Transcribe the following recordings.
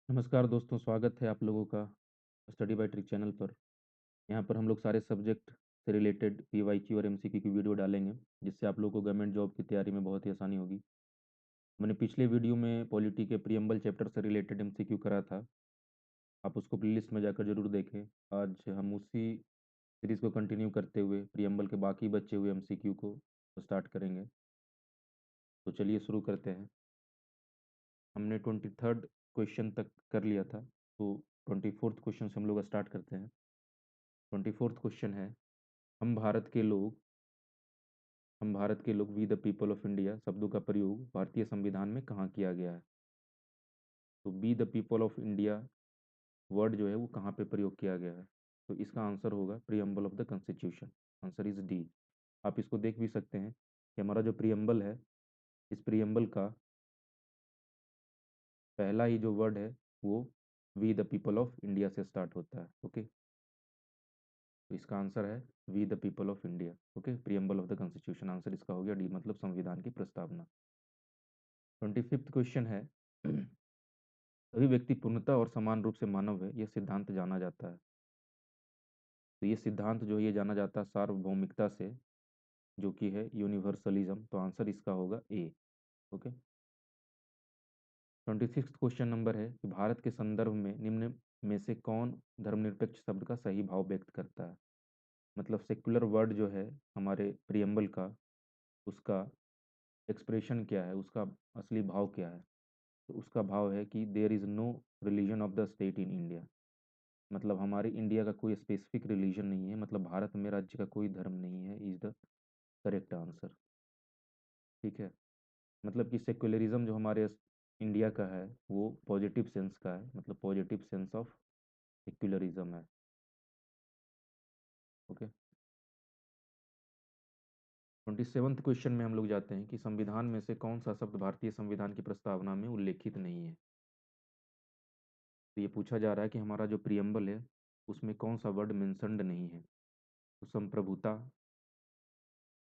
नमस्कार दोस्तों, स्वागत है आप लोगों का स्टडी बाय ट्रिक चैनल पर। यहाँ पर हम लोग सारे सब्जेक्ट से रिलेटेड पीवाईक्यू और एमसीक्यू की वीडियो डालेंगे, जिससे आप लोगों को गवर्नमेंट जॉब की तैयारी में बहुत ही आसानी होगी। मैंने पिछले वीडियो में पॉलिटी के प्रियम्बल चैप्टर से रिलेटेड एमसीक्यू करा था, आप उसको प्लेलिस्ट में जाकर जरूर देखें। आज हम उसी सीरीज़ को कंटिन्यू करते हुए प्रियम्बल के बाकी बचे हुए एमसीक्यू को स्टार्ट करेंगे। तो चलिए शुरू करते हैं। हमने 23rd क्वेश्चन तक कर लिया था, तो 24th क्वेश्चन से हम लोग स्टार्ट करते हैं। 24th क्वेश्चन है, हम भारत के लोग we the people of India शब्दों का प्रयोग भारतीय संविधान में कहाँ किया गया है। तो we the people of India word जो है वो कहाँ पे प्रयोग किया गया है। तो इसका आंसर होगा preamble of the constitution. Answer is D. आप इसको देख भी सकते हैं कि हमारा जो प्रियम्बल है, इस प्रियम्बल का पहला ही जो वर्ड है वो we the people of India से स्टार्ट होता है। ओके, तो इसका आंसर है we the people of India. Okay, preamble of the constitution, answer इसका हो गया डी, मतलब संविधान की प्रस्तावना। 25th क्वेश्चन है, सभी व्यक्ति पूर्णतः और समान रूप से मानव है, यह सिद्धांत जाना जाता है। तो ये सिद्धांत जो है ये जाना जाता है सार्वभौमिकता से, जो कि है यूनिवर्सलिज्म। तो आंसर इसका होगा ए। ओके। 26th क्वेश्चन नंबर है कि भारत के संदर्भ में निम्न में से कौन धर्मनिरपेक्ष शब्द का सही भाव व्यक्त करता है। मतलब सेक्युलर वर्ड जो है हमारे प्रियम्बल का, उसका एक्सप्रेशन क्या है, उसका असली भाव क्या है। तो उसका भाव है कि there is no religion of the state in India. मतलब हमारे इंडिया का कोई स्पेसिफिक रिलीजन नहीं है, मतलब भारत में राज्य का कोई धर्म नहीं है, इज द करेक्ट आंसर। ठीक है, मतलब कि सेक्युलरिज्म जो हमारे इंडिया का है वो पॉजिटिव सेंस का है, मतलब पॉजिटिव सेंस ऑफ सेक्युलरिज्म है। ओके। 27th क्वेश्चन में हम लोग जाते हैं कि संविधान में से कौन सा शब्द भारतीय संविधान की प्रस्तावना में उल्लेखित नहीं है। तो ये पूछा जा रहा है कि हमारा जो प्रियम्बल है उसमें कौन सा वर्ड मेंशन्ड नहीं है। तो संप्रभुता,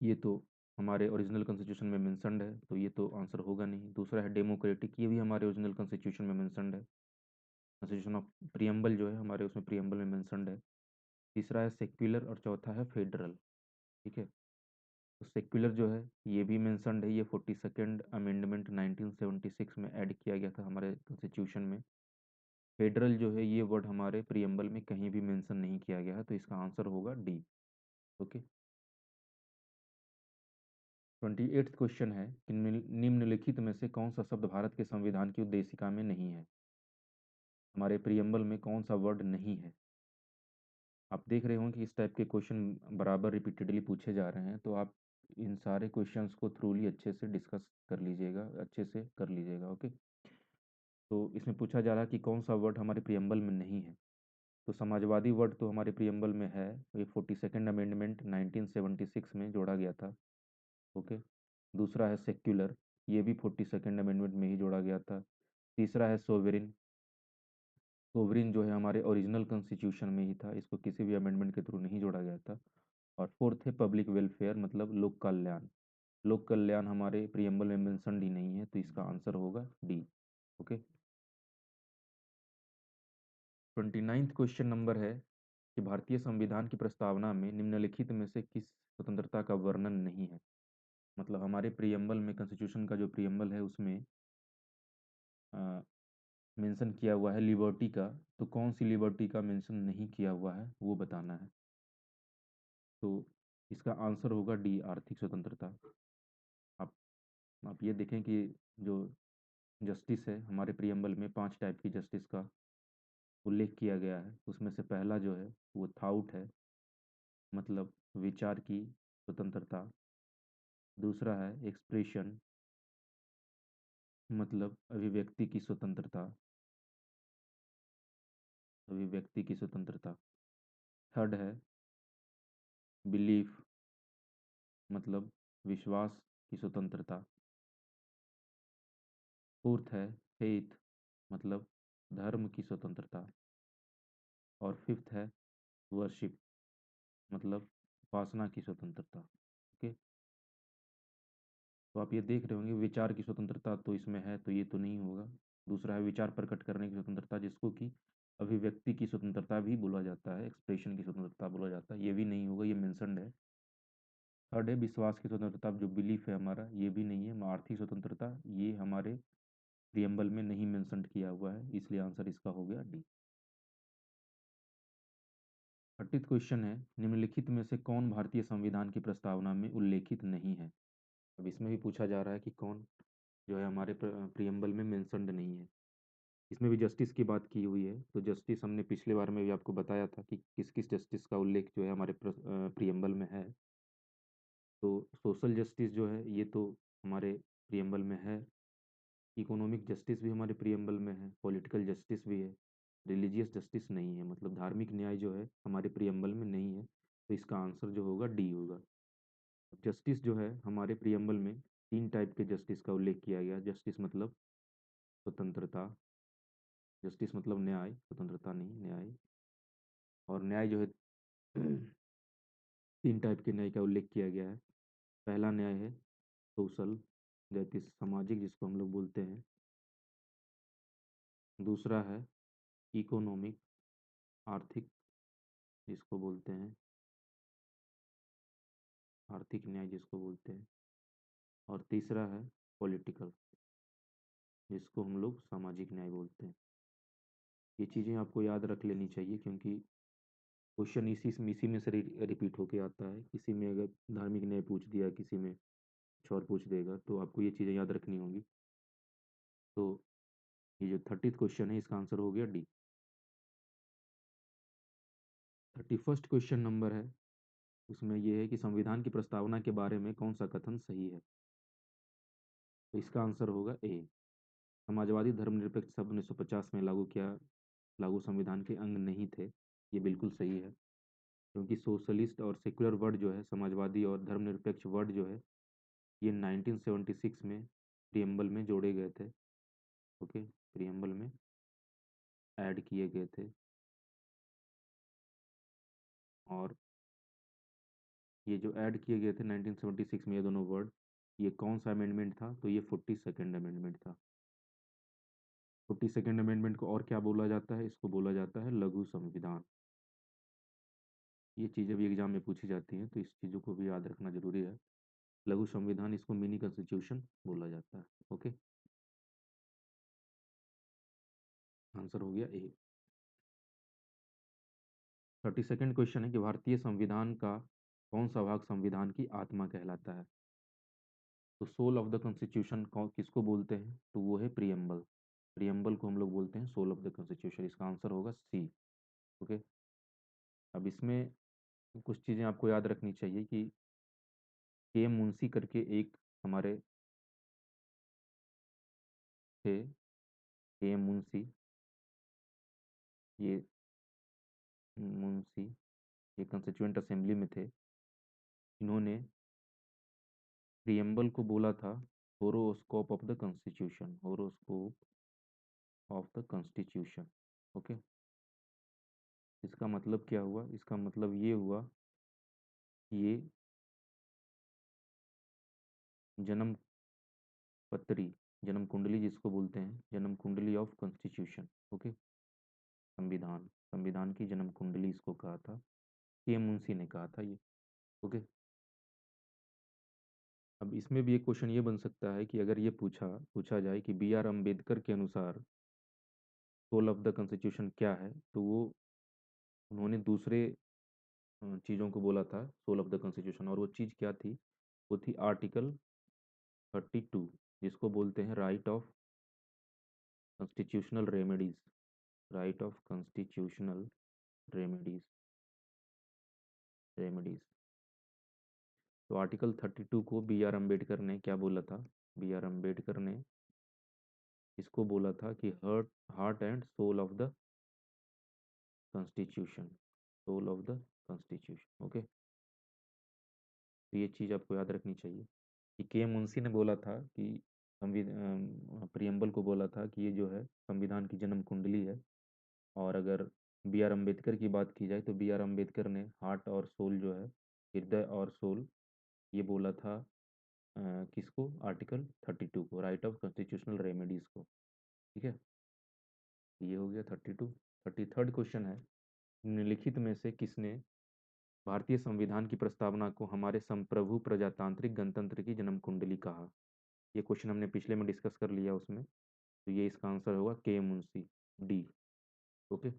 ये तो हमारे ओरिजिनल कॉन्स्टिट्यूशन में मेंशन्ड है, तो ये तो आंसर होगा नहीं। दूसरा है डेमोक्रेटिक, ये भी हमारे ओरिजिनल कॉन्स्टिट्यूशन में मेंशन्ड है, कॉन्स्टिट्यूशन ऑफ प्रियम्बल जो है हमारे उसमें प्रियम्बल में मेंशन्ड है। तीसरा है सेक्युलर और चौथा है फेडरल। ठीक है, तो सेक्युलर जो है ये भी मेंशन्ड है, ये 42nd अमेंडमेंट 1976 में ऐड किया गया था हमारे कॉन्स्टिट्यूशन में। फेडरल जो है ये वर्ड हमारे प्रियम्बल में कहीं भी मेंशन नहीं किया गया है, तो इसका आंसर होगा डी। ओके। 28th क्वेश्चन है कि निम्नलिखित में से कौन सा शब्द भारत के संविधान की उद्देशिका में नहीं है। हमारे प्रियम्बल में कौन सा वर्ड नहीं है। आप देख रहे होंगे कि इस टाइप के क्वेश्चन बराबर रिपीटेडली पूछे जा रहे हैं, तो आप इन सारे क्वेश्चंस को थ्रूली अच्छे से डिस्कस कर लीजिएगा, अच्छे से कर लीजिएगा। ओके, तो इसमें पूछा जा रहा है कि कौन सा वर्ड हमारे प्रियम्बल में नहीं है। तो समाजवादी वर्ड तो हमारे प्रियम्बल में है, ये 42nd अमेंडमेंट 1976 में जोड़ा गया था। ओके। दूसरा है सेक्युलर, ये भी 42nd अमेंडमेंट में ही जोड़ा गया था। तीसरा है सोवरिन, सोवरिन जो है हमारे ओरिजिनल कॉन्स्टिट्यूशन में ही था, इसको किसी भी अमेंडमेंट के थ्रू नहीं जोड़ा गया था। और फोर्थ है पब्लिक वेलफेयर, मतलब लोक कल्याण। लोक कल्याण हमारे प्रियम्बल में मेंशन्ड ही नहीं है, तो इसका आंसर होगा D. Okay. 29th question number है कि भारतीय संविधान की प्रस्तावना में निम्नलिखित में से किस स्वतंत्रता का वर्णन नहीं है। मतलब हमारे प्रियम्बल में, कॉन्स्टिट्यूशन का जो प्रियम्बल है उसमें मेंशन किया हुआ है लिबर्टी का, तो कौन सी लिबर्टी का मेंशन नहीं किया हुआ है वो बताना है। तो इसका आंसर होगा डी, आर्थिक स्वतंत्रता। आप आप ये देखें कि जो जस्टिस है हमारे प्रियम्बल में 5 टाइप की जस्टिस का उल्लेख किया गया है, उसमें से पहला जो है वो थाउट है, मतलब विचार की स्वतंत्रता। दूसरा है एक्सप्रेशन, मतलब अभिव्यक्ति की स्वतंत्रता, अभिव्यक्ति की स्वतंत्रता। थर्ड है बिलीफ, मतलब विश्वास की स्वतंत्रता। फोर्थ है फेथ, मतलब धर्म की स्वतंत्रता। और फिफ्थ है वर्शिप, मतलब उपासना की स्वतंत्रता। ओके, तो आप ये देख रहे होंगे विचार की स्वतंत्रता तो इसमें है, तो ये तो नहीं होगा। दूसरा है विचार प्रकट करने की स्वतंत्रता, जिसको कि अभिव्यक्ति की स्वतंत्रता भी बोला जाता है, एक्सप्रेशन की स्वतंत्रता बोला जाता है, ये भी नहीं होगा, ये मेंशन्ड है। थर्ड है विश्वास की स्वतंत्रता, जो बिलीफ है हमारा, ये भी नहीं है। आर्थिक स्वतंत्रता, ये हमारे प्रियम्बल में नहीं मेंशन किया हुआ है, इसलिए आंसर इसका हो गया डी। 30 क्वेश्चन है, निम्नलिखित में से कौन भारतीय संविधान की प्रस्तावना में उल्लेखित नहीं है। अब इसमें भी पूछा जा रहा है कि कौन जो है हमारे प्रियम्बल में मेंशन्ड नहीं है। इसमें भी जस्टिस की बात की हुई है, तो जस्टिस हमने पिछले बार में भी आपको बताया था कि किस किस जस्टिस का उल्लेख जो है हमारे प्रियम्बल में है। तो सोशल जस्टिस जो है ये तो हमारे प्रियम्बल में है, इकोनॉमिक जस्टिस भी हमारे प्रियम्बल में है, पॉलिटिकल जस्टिस भी है, रिलीजियस जस्टिस नहीं है, मतलब धार्मिक न्याय जो है हमारे प्रियम्बल में नहीं है, तो इसका आंसर जो होगा डी होगा। जस्टिस जो है हमारे प्रियम्बल में तीन टाइप के जस्टिस का उल्लेख किया गया। जस्टिस मतलब स्वतंत्रता, जस्टिस मतलब न्याय, स्वतंत्रता नहीं, न्याय। और न्याय जो है तीन टाइप के न्याय का उल्लेख किया गया है। पहला न्याय है सोशल, दैट इज सामाजिक, जिसको हम लोग बोलते हैं। दूसरा है इकोनॉमिक, आर्थिक, जिसको बोलते हैं आर्थिक न्याय, जिसको बोलते हैं। और तीसरा है पॉलिटिकल, जिसको हम लोग सामाजिक न्याय बोलते हैं। ये चीज़ें आपको याद रख लेनी चाहिए, क्योंकि क्वेश्चन इसी में से रिपीट होके आता है। किसी में अगर धार्मिक न्याय पूछ दिया, किसी में कुछ और पूछ देगा, तो आपको ये चीज़ें याद रखनी होगी। तो ये जो 30th क्वेश्चन है, इसका आंसर हो गया डी। 31st क्वेश्चन नंबर है, उसमें यह है कि संविधान की प्रस्तावना के बारे में कौन सा कथन सही है। तो इसका आंसर होगा ए। समाजवादी धर्मनिरपेक्ष शब्द 1950 में लागू संविधान के अंग नहीं थे। ये बिल्कुल सही है, क्योंकि सोशलिस्ट और सेक्युलर वर्ड जो है, समाजवादी और धर्मनिरपेक्ष वर्ड जो है, ये 1976 में प्रियम्बल में जोड़े गए थे। ओके, प्रियम्बल में ऐड किए गए थे। और ये जो ऐड किए गए थे 1976 में, ये दोनों वर्ड, ये कौन सा अमेंडमेंट था, तो ये 42nd अमेंडमेंट था। 42nd अमेंडमेंट को और क्या बोला जाता है, इसको बोला जाता है लघु संविधान। ये चीज़ें भी एग्जाम में पूछी जाती हैं, तो इस चीज़ों को भी याद रखना जरूरी है। लघु संविधान, इसको मिनी कॉन्स्टिट्यूशन बोला जाता है। ओके, आंसर हो गया ए। 32nd क्वेश्चन है कि भारतीय संविधान का कौन सा भाग संविधान की आत्मा कहलाता है। तो सोल ऑफ द कॉन्स्टिट्यूशन किसको बोलते हैं, तो वो है प्रियम्बल। प्रियम्बल को हम लोग बोलते हैं सोल ऑफ द कॉन्स्टिट्यूशन। इसका आंसर होगा सी। ओके, अब इसमें कुछ चीज़ें आपको याद रखनी चाहिए कि के एम मुंशी करके एक हमारे थे, के एम मुंशी, ये मुंशी, ये कॉन्स्टिट्यूएंट असेंबली में थे। इन्होंने प्रियम्बल को बोला था horoscope of the constitution, horoscope of the constitution. Okay, इसका मतलब क्या हुआ, इसका मतलब ये हुआ कि ये जन्म पत्री, जन्म कुंडली जिसको बोलते हैं, जन्म कुंडली ऑफ कॉन्स्टिट्यूशन। ओके, संविधान, संविधान की जन्म कुंडली इसको कहा था, के एम मुंशी ने कहा था ये। ओके, अब इसमें भी एक क्वेश्चन ये बन सकता है कि अगर ये पूछा पूछा जाए कि बी आर अम्बेडकर के अनुसार सोल ऑफ द कॉन्स्टिट्यूशन क्या है, तो वो उन्होंने दूसरे चीज़ों को बोला था सोल ऑफ द कॉन्स्टिट्यूशन, और वो चीज़ क्या थी, वो थी आर्टिकल 32, जिसको बोलते हैं right of constitutional remedies, right of constitutional remedies, remedies. तो आर्टिकल 32 को बी आर अम्बेडकर ने क्या बोला था, बी आर अम्बेडकर ने इसको बोला था कि heart and soul of the constitution, soul of the constitution. Okay, तो ये चीज़ आपको याद रखनी चाहिए कि के मुंशी ने बोला था कि प्रियम्बल को बोला था कि ये जो है संविधान की जन्म कुंडली है। और अगर बी आर अम्बेडकर की बात की जाए, तो बी आर अम्बेडकर ने हार्ट और सोल जो है, हृदय और सोल, ये बोला था किसको, आर्टिकल 32 को, राइट ऑफ कॉन्स्टिट्यूशनल रेमेडीज को। ठीक है, ये हो गया 32। 33rd क्वेश्चन है, निम्नलिखित में से किसने भारतीय संविधान की प्रस्तावना को हमारे संप्रभु प्रजातांत्रिक गणतंत्र की जन्म कुंडली कहा? ये क्वेश्चन हमने पिछले में डिस्कस कर लिया उसमें, तो ये इसका आंसर होगा के मुंशी, डी। ओके।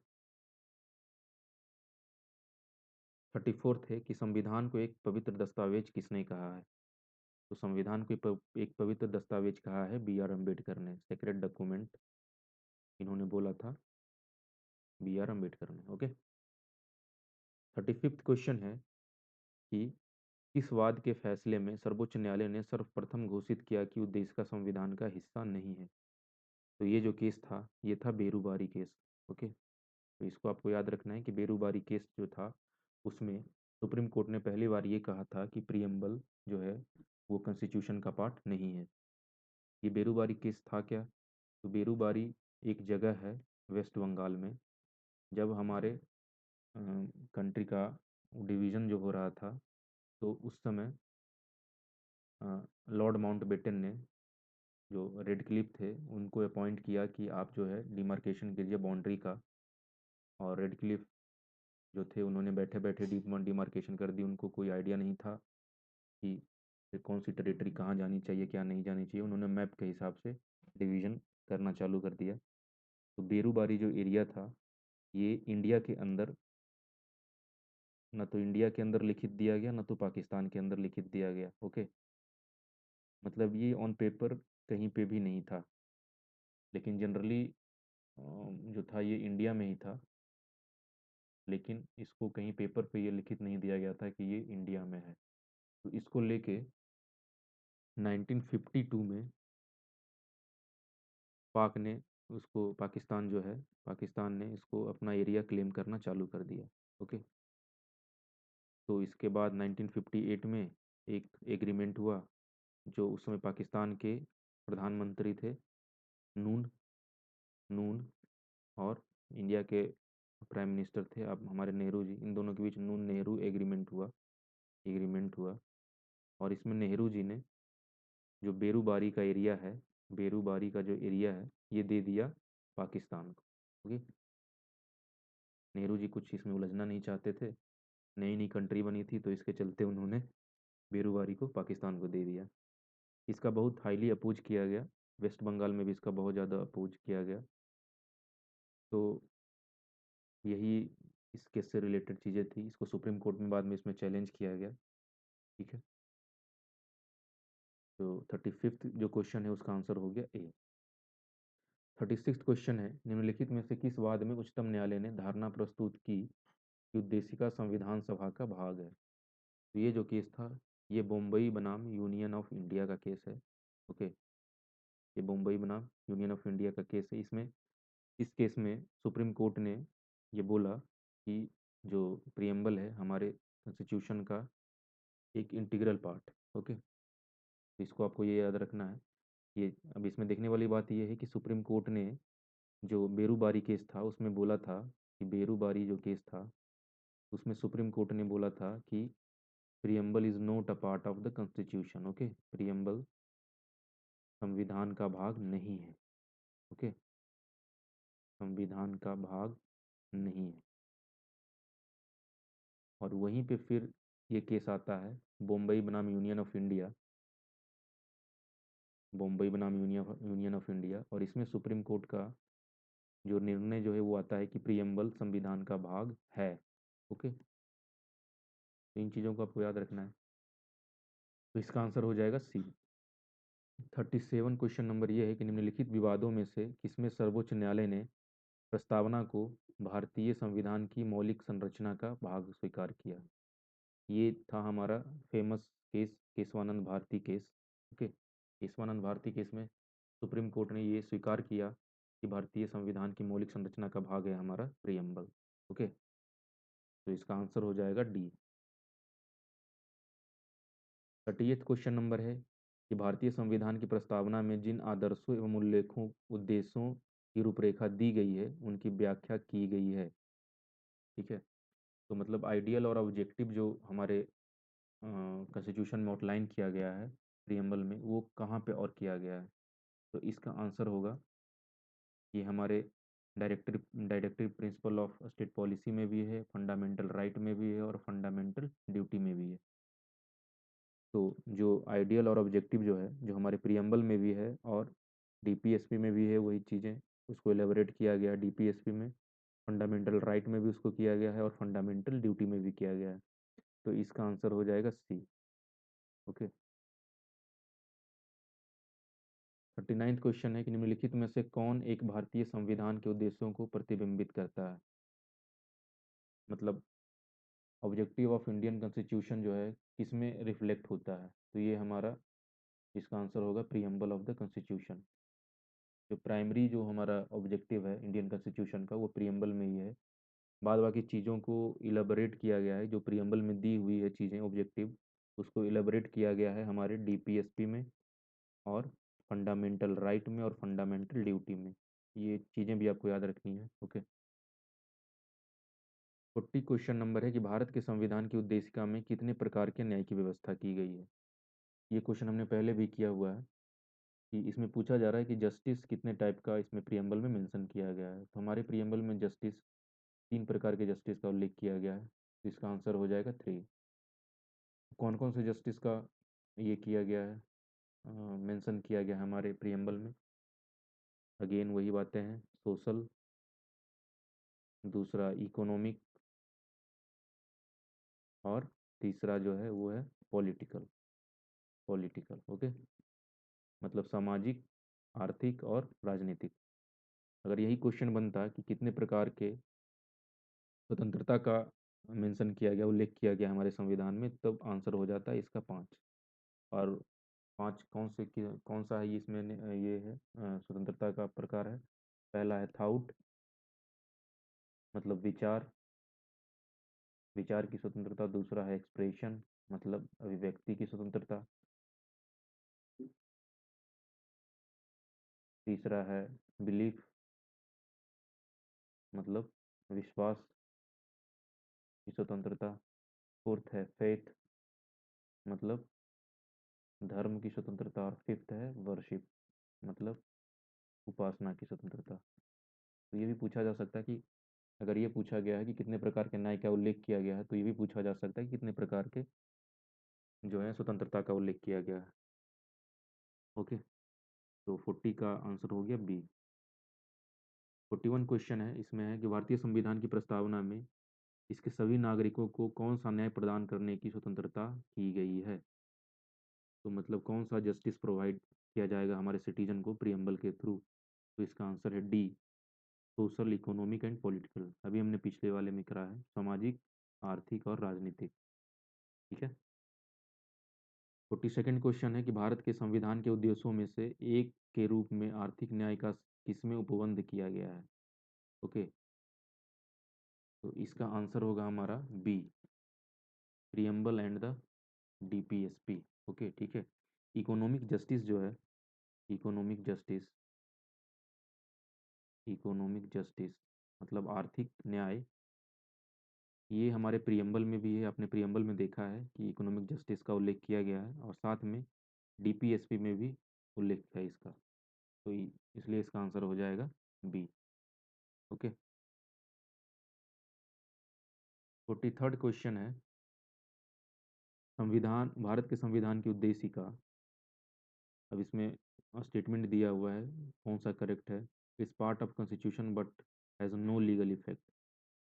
34th है कि संविधान को एक पवित्र दस्तावेज किसने कहा है? तो संविधान को एक पवित्र दस्तावेज कहा है बी आर अम्बेडकर ने, सेक्रेट डॉक्यूमेंट इन्होंने बोला था बी आर अम्बेडकर ने। ओके। 35th क्वेश्चन है कि इस वाद के फैसले में सर्वोच्च न्यायालय ने सर्वप्रथम घोषित किया कि उस देश का संविधान का हिस्सा नहीं है। तो ये जो केस था ये था बेरूबारी केस। ओके, तो इसको आपको याद रखना है कि बेरूबारी केस जो था उसमें सुप्रीम कोर्ट ने पहली बार ये कहा था कि प्रियम्बल जो है वो कॉन्स्टिट्यूशन का पार्ट नहीं है। ये बेरूबारी केस था क्या? तो बेरूबारी एक जगह है वेस्ट बंगाल में, जब हमारे कंट्री का डिवीज़न जो हो रहा था तो उस समय लॉर्ड माउंटबेटन ने, जो रेड क्लिफ थे, उनको अपॉइंट किया कि आप जो है डिमार्केशन कीजिए बाउंड्री का। और रेड क्लिफ जो थे उन्होंने बैठे बैठे डिमार्केशन कर दी, उनको कोई आइडिया नहीं था कि कौन सी टेरिटरी कहाँ जानी चाहिए क्या नहीं जानी चाहिए। उन्होंने मैप के हिसाब से डिवीज़न करना चालू कर दिया। तो बेरूबारी जो एरिया था ये इंडिया के अंदर, न तो इंडिया के अंदर लिखित दिया गया न तो पाकिस्तान के अंदर लिखित दिया गया। ओके, मतलब ये ऑन पेपर कहीं पे भी नहीं था, लेकिन जनरली जो था ये इंडिया में ही था, लेकिन इसको कहीं पेपर पे ये लिखित नहीं दिया गया था कि ये इंडिया में है। तो इसको लेके 1952 में पाक ने उसको, पाकिस्तान जो है, पाकिस्तान ने इसको अपना एरिया क्लेम करना चालू कर दिया। ओके, तो इसके बाद 1958 में एक एग्रीमेंट हुआ, जो उस समय पाकिस्तान के प्रधानमंत्री थे नून नून और इंडिया के प्राइम मिनिस्टर थे अब हमारे नेहरू जी। इन दोनों के बीच नून नेहरू एग्रीमेंट हुआ। और इसमें नेहरू जी ने जो बेरूबारी का एरिया है, बेरूबारी का जो एरिया है ये दे दिया पाकिस्तान को। ओके, नेहरू जी कुछ इसमें उलझना नहीं चाहते थे, नई नई कंट्री बनी थी तो इसके चलते उन्होंने बेरूबारी को पाकिस्तान को दे दिया। इसका बहुत हाईली अपोज किया गया, वेस्ट बंगाल में भी इसका बहुत ज़्यादा अपोज किया गया। तो यही इस केस से रिलेटेड चीज़ें थी। इसको सुप्रीम कोर्ट में बाद में इसमें चैलेंज किया गया। ठीक है, तो 35th जो क्वेश्चन है उसका आंसर हो गया ए। 36th क्वेश्चन है, निम्नलिखित में से किस वाद में उच्चतम न्यायालय ने धारणा प्रस्तुत की कि उद्देशिका संविधान सभा का भाग है? तो ये जो केस था ये बम्बई बनाम यूनियन ऑफ इंडिया का केस है। ओके, ये बम्बई बनाम यूनियन ऑफ इंडिया का केस है। इसमें, इस केस में सुप्रीम कोर्ट ने ये बोला कि जो प्रियम्बल है हमारे कॉन्स्टिट्यूशन का एक इंटीग्रल पार्ट। ओके, तो इसको आपको ये याद रखना है। ये अब इसमें देखने वाली बात ये है कि सुप्रीम कोर्ट ने जो बेरूबारी केस था उसमें बोला था कि बेरूबारी जो केस था उसमें सुप्रीम कोर्ट ने बोला था कि preamble is not a part of the constitution. Okay, preamble संविधान का भाग नहीं है। ओके, संविधान का भाग नहीं है। और वहीं पे फिर ये केस आता है बम्बई बनाम यूनियन ऑफ इंडिया, बम्बई बनाम यूनियन ऑफ इंडिया। और इसमें सुप्रीम कोर्ट का जो निर्णय जो है वो आता है कि प्रियम्बल संविधान का भाग है। ओके, तो इन चीज़ों को आपको याद रखना है। तो इसका आंसर हो जाएगा सी। 37 क्वेश्चन नंबर ये है कि निम्नलिखित विवादों में से किसमें सर्वोच्च न्यायालय ने प्रस्तावना को भारतीय संविधान की मौलिक संरचना का भाग स्वीकार किया? ये था हमारा famous case, Kesavananda Bharati case. Okay, Kesavananda Bharati case में सुप्रीम कोर्ट ने ये स्वीकार किया कि भारतीय संविधान की मौलिक संरचना का भाग है हमारा प्रियम्बल। ओके, तो इसका आंसर हो जाएगा डी। 38 क्वेश्चन नंबर है कि भारतीय संविधान की प्रस्तावना में जिन आदर्शों एवं उल्लेखों उद्देश्यों की रूपरेखा दी गई है उनकी व्याख्या की गई है। ठीक है, तो मतलब आइडियल और ऑब्जेक्टिव जो हमारे कॉन्स्टिट्यूशन में आउटलाइन किया गया है प्रियम्बल में, वो कहाँ पे और किया गया है? तो इसका आंसर होगा ये हमारे directive principle of state policy में भी है, फंडामेंटल राइट में भी है और फंडामेंटल ड्यूटी में भी है। तो जो आइडियल और ऑब्जेक्टिव जो है, जो हमारे प्रियम्बल में भी है और डीपीएसपी में भी है, वही चीज़ें उसको एलेबोरेट किया गया डीपीएसपी में, फंडामेंटल राइट में भी उसको किया गया है और फंडामेंटल ड्यूटी में भी किया गया है। तो इसका आंसर हो जाएगा सी। ओके। 39वां क्वेश्चन है कि निम्नलिखित में से कौन एक भारतीय संविधान के उद्देश्यों को प्रतिबिंबित करता है। मतलब ऑब्जेक्टिव ऑफ इंडियन कॉन्स्टिट्यूशन जो है किसमें रिफ्लेक्ट होता है, तो ये हमारा इसका आंसर होगा प्रीएम्बल ऑफ द कॉन्स्टिट्यूशन। जो प्राइमरी जो हमारा ऑब्जेक्टिव है इंडियन कॉन्स्टिट्यूशन का, वो प्रीएम्बल में ही है। बाद बाकी चीज़ों को इलेबोरेट किया गया है, जो प्रीएम्बल में दी हुई है चीज़ें ऑब्जेक्टिव, उसको इलेबोरेट किया गया है हमारे डीपीएसपी में और फंडामेंटल राइट में और फंडामेंटल ड्यूटी में। ये चीज़ें भी आपको याद रखनी है। ओके। 40 क्वेश्चन नंबर है कि भारत के संविधान की उद्देशिका में कितने प्रकार के न्याय की व्यवस्था की गई है। ये क्वेश्चन हमने पहले भी किया हुआ है कि इसमें पूछा जा रहा है कि जस्टिस कितने टाइप का इसमें प्रियम्बल में मेंशन किया गया है। तो हमारे प्रियम्बल में जस्टिस 3 प्रकार के जस्टिस का उल्लेख किया गया है, तो इसका आंसर हो जाएगा 3। कौन कौन से जस्टिस का ये किया गया है, मेंशन किया गया है हमारे प्रियम्बल में। अगेन वही बातें हैं, सोशल, दूसरा इकोनॉमिक और तीसरा जो है वो है पॉलिटिकल। Political, okay. मतलब सामाजिक, आर्थिक और राजनीतिक। अगर यही क्वेश्चन बनता कि कितने प्रकार के स्वतंत्रता का मेंशन किया गया, उल्लेख किया गया हमारे संविधान में, तब आंसर हो जाता है इसका 5। और 5 कौन सा है ये इसमें ये है स्वतंत्रता का प्रकार है। पहला है थाउट, मतलब विचार, विचार की स्वतंत्रता। दूसरा है एक्सप्रेशन, मतलब अभिव्यक्ति की स्वतंत्रता। तीसरा है बिलीफ, मतलब विश्वास की स्वतंत्रता। फोर्थ है फेथ, मतलब धर्म की स्वतंत्रता। और फिफ्थ है वर्शिप, मतलब उपासना की स्वतंत्रता। तो ये भी पूछा जा सकता है कि अगर ये पूछा गया है कि कितने प्रकार के न्याय का उल्लेख किया गया है, तो ये भी पूछा जा सकता है कि कितने प्रकार के जो है स्वतंत्रता का उल्लेख किया गया है। ओके। तो 40 का आंसर हो गया बी। 41 क्वेश्चन है, इसमें है कि भारतीय संविधान की प्रस्तावना में इसके सभी नागरिकों को कौन सा न्याय प्रदान करने की स्वतंत्रता की गई है। तो मतलब कौन सा जस्टिस प्रोवाइड किया जाएगा हमारे सिटीजन को प्रियम्बल के थ्रू। तो इसका आंसर है D, social, economic and political. अभी हमने पिछले वाले में करा है सामाजिक, आर्थिक और राजनीतिक। ठीक है। 42nd क्वेश्चन है कि भारत के संविधान के उद्देश्यों में से एक के रूप में आर्थिक न्याय का किसमें उपबंध किया गया है। ओके। तो इसका आंसर होगा हमारा B, preamble and the DPSP. Okay, ठीक है। इकोनॉमिक जस्टिस जो है, इकोनॉमिक जस्टिस, इकोनॉमिक जस्टिस मतलब आर्थिक न्याय, ये हमारे प्रियम्बल में भी है। आपने प्रियम्बल में देखा है कि इकोनॉमिक जस्टिस का उल्लेख किया गया है और साथ में डीपीएसपी में भी उल्लेख है इसका। तो इसलिए इसका आंसर हो जाएगा बी। ओके। 43rd क्वेश्चन है, संविधान, भारत के संविधान की उद्देशिका। अब इसमें स्टेटमेंट दिया हुआ है, कौन सा करेक्ट है। इस part of constitution but has no legal effect,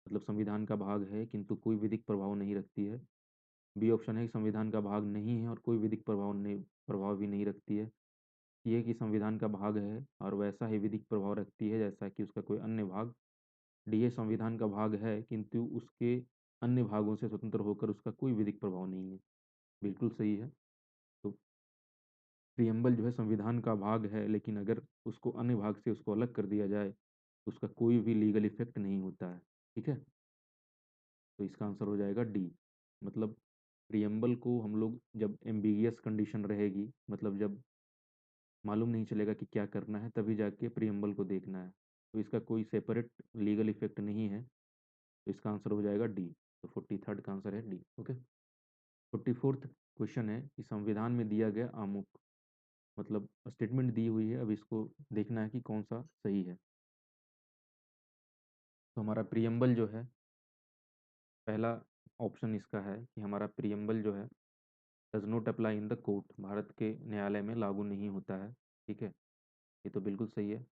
मतलब संविधान का भाग है किंतु कोई विधिक प्रभाव नहीं रखती है। बी ऑप्शन है कि संविधान का भाग नहीं है और कोई विधिक प्रभाव भी नहीं रखती है। ये कि संविधान का भाग है और वैसा ही विधिक प्रभाव रखती है जैसा कि उसका कोई अन्य भाग। डी है संविधान का भाग है किंतु उसके अन्य भागों से स्वतंत्र होकर उसका कोई विधिक प्रभाव नहीं है। बिल्कुल सही है। तो प्रियम्बल जो है संविधान का भाग है, लेकिन अगर उसको अन्य भाग से उसको अलग कर दिया जाए तो उसका कोई भी लीगल इफेक्ट नहीं होता है। ठीक है। तो इसका आंसर हो जाएगा डी। मतलब प्रियम्बल को हम लोग जब एम्बिगियस कंडीशन रहेगी, मतलब जब मालूम नहीं चलेगा कि क्या करना है, तभी जाके प्रियम्बल को देखना है। तो इसका कोई सेपरेट लीगल इफेक्ट नहीं है, तो इसका आंसर हो जाएगा डी। तो 43rd का आंसर है डी। ओके। 44th क्वेश्चन है कि संविधान में दिया गया आमुख, मतलब स्टेटमेंट दी हुई है, अब इसको देखना है कि कौन सा सही है। तो हमारा प्रियम्बल जो है, पहला ऑप्शन इसका है कि हमारा प्रियम्बल जो है does not apply in the court, Bharat के न्यायालय में लागू नहीं होता है। ठीक है, ये तो बिल्कुल सही है।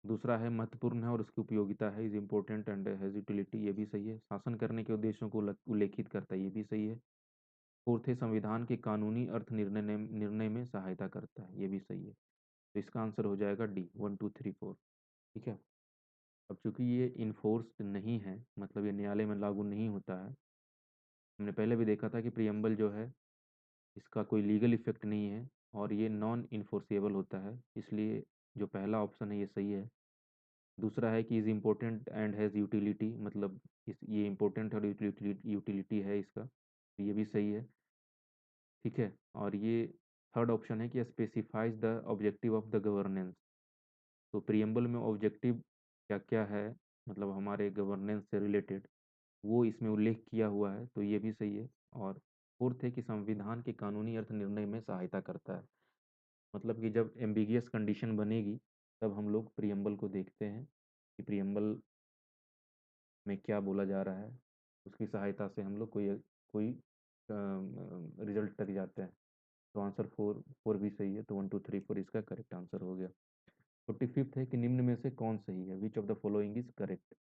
दूसरा है महत्वपूर्ण है और उसकी उपयोगिता है, is important and has utility, ये भी सही है। शासन करने के उद्देश्यों को उल्लेखित करता है, ये भी सही है। फोर्थ है संविधान के कानूनी अर्थ निर्णय में सहायता करता है, ये भी सही है। तो इसका आंसर हो जाएगा डी, 1 2 3 4। ठीक है। अब चूंकि ये इन्फोर्स्ड नहीं है, मतलब ये न्यायालय में लागू नहीं होता है, हमने पहले भी देखा था कि प्रियम्बल जो है इसका कोई लीगल इफेक्ट नहीं है और ये नॉन इन्फोर्सेबल होता है, इसलिए जो पहला ऑप्शन है ये सही है। दूसरा है कि is important and has utility, मतलब इस ये इम्पोर्टेंट और यूटिलिटी है इसका, तो ये भी सही है। ठीक है। और ये थर्ड ऑप्शन है कि specifies the objective of the governance, तो प्रियम्बल में ऑब्जेक्टिव क्या क्या है, मतलब हमारे गवर्नेंस से रिलेटेड, वो इसमें उल्लेख किया हुआ है, तो ये भी सही है। और फोर्थ है कि संविधान के कानूनी अर्थ निर्णय में सहायता करता है, मतलब कि जब एम्बिगियस कंडीशन बनेगी तब हम लोग प्रियम्बल को देखते हैं कि प्रियम्बल में क्या बोला जा रहा है, उसकी सहायता से हम लोग कोई कोई रिजल्ट तक जाते हैं। तो आंसर फोर फोर भी सही है, तो 1 2 3 4 इसका करेक्ट आंसर हो गया। 45th है कि निम्न में से कौन सही है, which of the following is correct.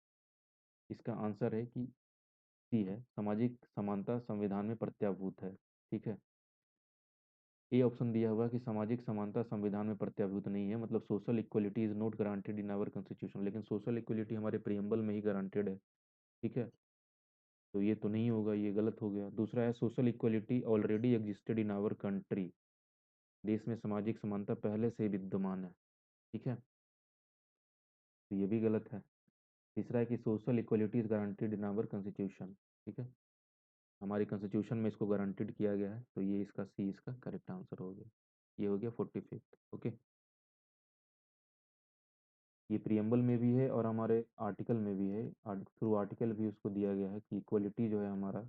इसका आंसर है कि सी है, सामाजिक समानता संविधान में प्रत्याभूत है। ठीक है। ए ऑप्शन दिया हुआ कि सामाजिक समानता संविधान में प्रत्याभूत नहीं है, मतलब social equality is not guaranteed in our constitution, लेकिन सोशल इक्वलिटी हमारे प्रियम्बल में ही गारंटेड है। ठीक है, तो ये तो नहीं होगा, ये गलत हो गया। दूसरा है social equality already existed in our country, देश में सामाजिक समानता पहले से ही विद्यमान है। ठीक है, तो ये भी गलत है। तीसरा है कि social equality is guaranteed in our constitution. ठीक है, हमारी कॉन्स्टिट्यूशन में इसको गारंटेड किया गया है, तो ये इसका सी इसका करेक्ट आंसर हो गया। ये हो गया 45th। ओके, ये प्रियम्बल में भी है और हमारे आर्टिकल में भी है, थ्रू आर्टिकल भी उसको दिया गया है कि इक्वलिटी जो है हमारा,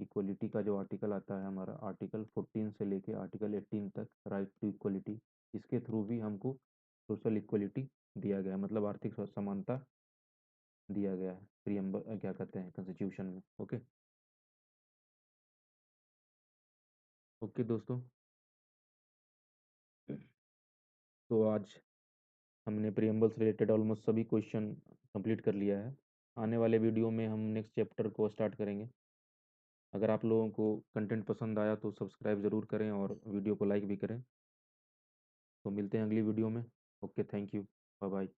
इक्वलिटी का जो आर्टिकल आता है हमारा, आर्टिकल 14 से लेके आर्टिकल 18 तक, राइट टू इक्वलिटी, इसके थ्रू भी हमको सोशल इक्वलिटी दिया गया है, मतलब आर्थिक समानता दिया गया है प्रियम्बल, क्या कहते हैं, कॉन्स्टिट्यूशन में। ओके। ओके दोस्तों, तो आज हमने प्रियम्बल से रिलेटेड ऑलमोस्ट सभी क्वेश्चन कंप्लीट कर लिया है। आने वाले वीडियो में हम नेक्स्ट चैप्टर को स्टार्ट करेंगे। अगर आप लोगों को कंटेंट पसंद आया तो सब्सक्राइब ज़रूर करें और वीडियो को लाइक भी करें। तो मिलते हैं अगली वीडियो में। Okay, thank you, bye bye.